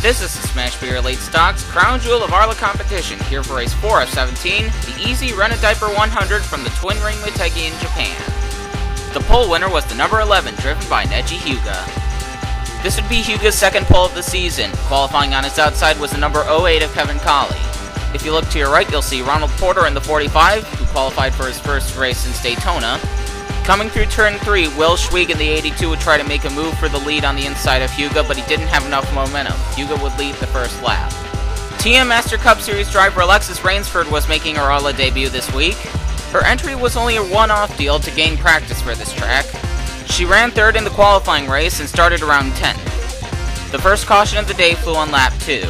This is the Smash Beer Elite Stocks Crown Jewel of Arla competition, here for race 4 of 17, the EZ Rent-A-Diaper 100 from the Twin Ring Motegi in Japan. The pole winner was the number 11, driven by Neji Hyuga. This would be Hyuga's second pole of the season. Qualifying on his outside was the number 08 of Kevin Colley. If you look to your right, you'll see Ronald Porter in the 45, who qualified for his first race since Daytona. Coming through turn 3, Will Schweig in the 82 would try to make a move for the lead on the inside of Hyuga, but he didn't have enough momentum. Hyuga would lead the first lap. TM Master Cup Series driver Alexis Rainsford was making her Arla debut this week. Her entry was only a one-off deal to gain practice for this track. She ran third in the qualifying race and started around 10th. The first caution of the day flew on lap 2.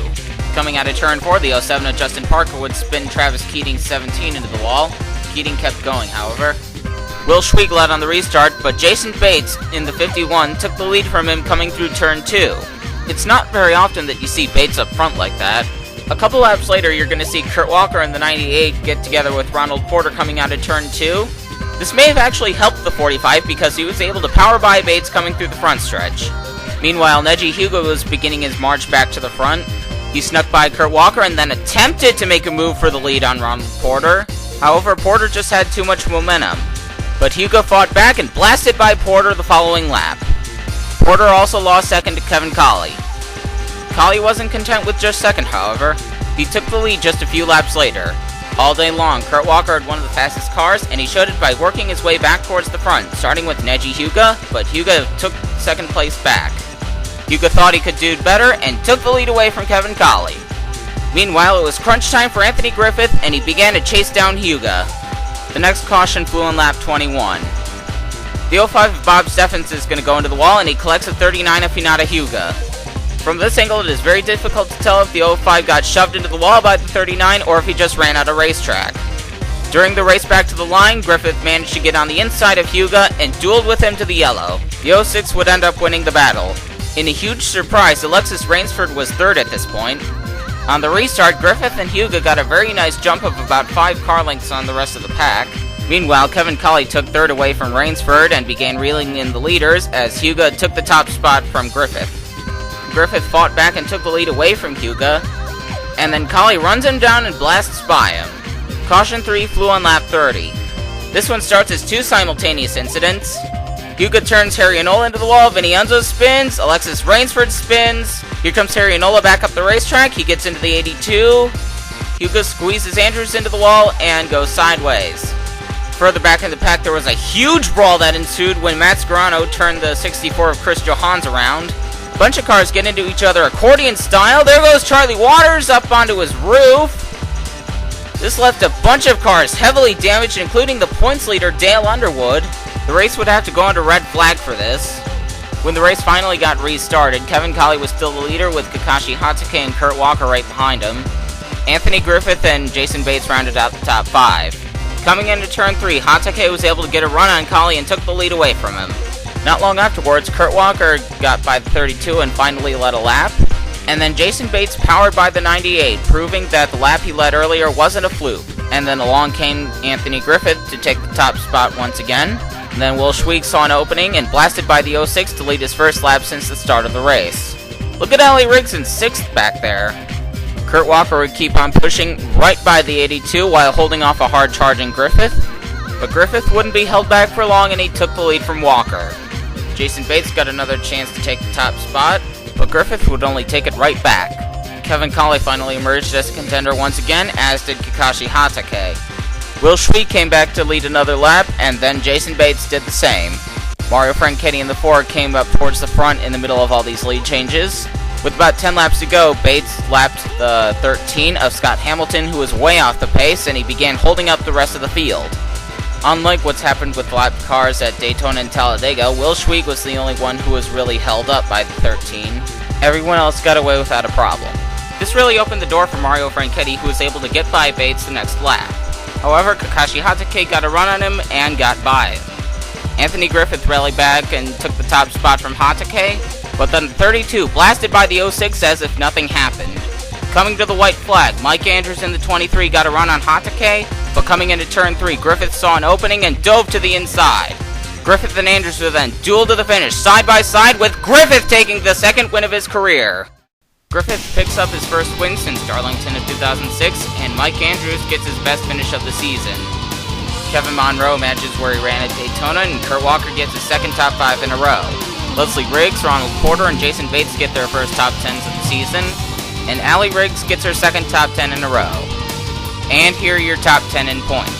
Coming out of turn 4, the 07 of Justin Parker would spin Travis Keating's 17 into the wall. Keating kept going, however. Will Schweig led on the restart, but Jason Bates in the 51 took the lead from him coming through turn 2. It's not very often that you see Bates up front like that. A couple laps later, you're going to see Kurt Walker in the 98 get together with Ronald Porter coming out of turn 2. This may have actually helped the 45 because he was able to power by Bates coming through the front stretch. Meanwhile, Neji Hyuga was beginning his march back to the front. He snuck by Kurt Walker and then attempted to make a move for the lead on Ronald Porter. However, Porter just had too much momentum. But Hyuga fought back and blasted by Porter the following lap. Porter also lost second to Kevin Colley. Colley wasn't content with just second, however. He took the lead just a few laps later. All day long, Kurt Walker had one of the fastest cars, and he showed it by working his way back towards the front, starting with Neji Hyuga, but Hyuga took second place back. Hyuga thought he could do better and took the lead away from Kevin Colley. Meanwhile, it was crunch time for Anthony Griffith, and he began to chase down Hyuga. The next caution flew on lap 21. The 05 of Bob Steffens is going to go into the wall, and he collects a 39 of Hinata Hyuga. From this angle, it is very difficult to tell if the 05 got shoved into the wall by the 39 or if he just ran out of racetrack. During the race back to the line, Griffith managed to get on the inside of Hyuga and dueled with him to the yellow. The 06 would end up winning the battle. In a huge surprise, Alexis Rainsford was third at this point. On the restart, Griffith and Hyuga got a very nice jump of about 5 car lengths on the rest of the pack. Meanwhile, Kevin Colley took third away from Rainsford and began reeling in the leaders as Hyuga took the top spot from Griffith. Griffith fought back and took the lead away from Hyuga, and then Colley runs him down and blasts by him. Caution 3 flew on lap 30. This one starts as 2 simultaneous incidents. Hyuga turns Harry-Enola into the wall, Vinny Enzo spins, Alexis Rainsford spins. Here comes Harry-Enola back up the racetrack, he gets into the 82. Hyuga squeezes Andrews into the wall and goes sideways. Further back in the pack, there was a huge brawl that ensued when Matt Scarano turned the 64 of Chris Johans around. A bunch of cars get into each other accordion style. There goes Charlie Waters up onto his roof. This left a bunch of cars heavily damaged, including the points leader Dale Underwood. The race would have to go under red flag for this. When the race finally got restarted, Kevin Colley was still the leader with Kakashi Hatake and Kurt Walker right behind him. Anthony Griffith and Jason Bates rounded out the top 5. Coming into turn 3, Hatake was able to get a run on Colley and took the lead away from him. Not long afterwards, Kurt Walker got by the 32 and finally led a lap. And then Jason Bates powered by the 98, proving that the lap he led earlier wasn't a fluke. And then along came Anthony Griffith to take the top spot once again. And then Will Schweig saw an opening and blasted by the 06 to lead his first lap since the start of the race. Look at Ellie Riggs in 6th back there. Kurt Walker would keep on pushing right by the 82 while holding off a hard-charging Griffith. But Griffith wouldn't be held back for long and he took the lead from Walker. Jason Bates got another chance to take the top spot, but Griffith would only take it right back. Kevin Colley finally emerged as a contender once again, as did Kakashi Hatake. Will Schweig came back to lead another lap, and then Jason Bates did the same. Mario Franchetti in the 4 came up towards the front in the middle of all these lead changes. With about 10 laps to go, Bates lapped the 13 of Scott Hamilton, who was way off the pace, and he began holding up the rest of the field. Unlike what's happened with lap cars at Daytona and Talladega, Will Schweig was the only one who was really held up by the 13. Everyone else got away without a problem. This really opened the door for Mario Franchetti, who was able to get by Bates the next lap. However, Kakashi Hatake got a run on him and got by him. Anthony Griffith rallied back and took the top spot from Hatake, but then the 32 blasted by the 06 as if nothing happened. Coming to the white flag, Mike Andrews in the 23 got a run on Hatake, but coming into turn 3, Griffith saw an opening and dove to the inside. Griffith and Andrews would then duel to the finish, side by side, with Griffith taking the second win of his career. Griffith picks up his first win since Darlington of 2006, and Mike Andrews gets his best finish of the season. Kevin Monroe matches where he ran at Daytona, and Kurt Walker gets his second top 5 in a row. Leslie Riggs, Ronald Porter, and Jason Bates get their first top 10s of the season, and Allie Riggs gets her second top 10 in a row. And here are your top 10 in points.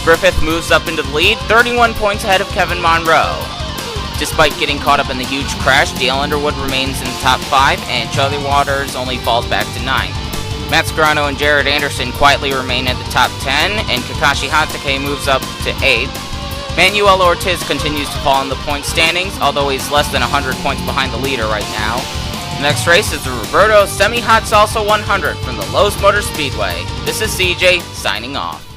Griffith moves up into the lead, 31 points ahead of Kevin Monroe. Despite getting caught up in the huge crash, Dale Underwood remains in the top 5, and Charlie Waters only falls back to 9th. Matt Scarano and Jared Anderson quietly remain at the top 10, and Kakashi Hatake moves up to 8th. Manuel Ortiz continues to fall in the point standings, although he's less than 100 points behind the leader right now. The next race is the Roberto Semi-Hot Salsa 100 from the Lowe's Motor Speedway. This is CJ, signing off.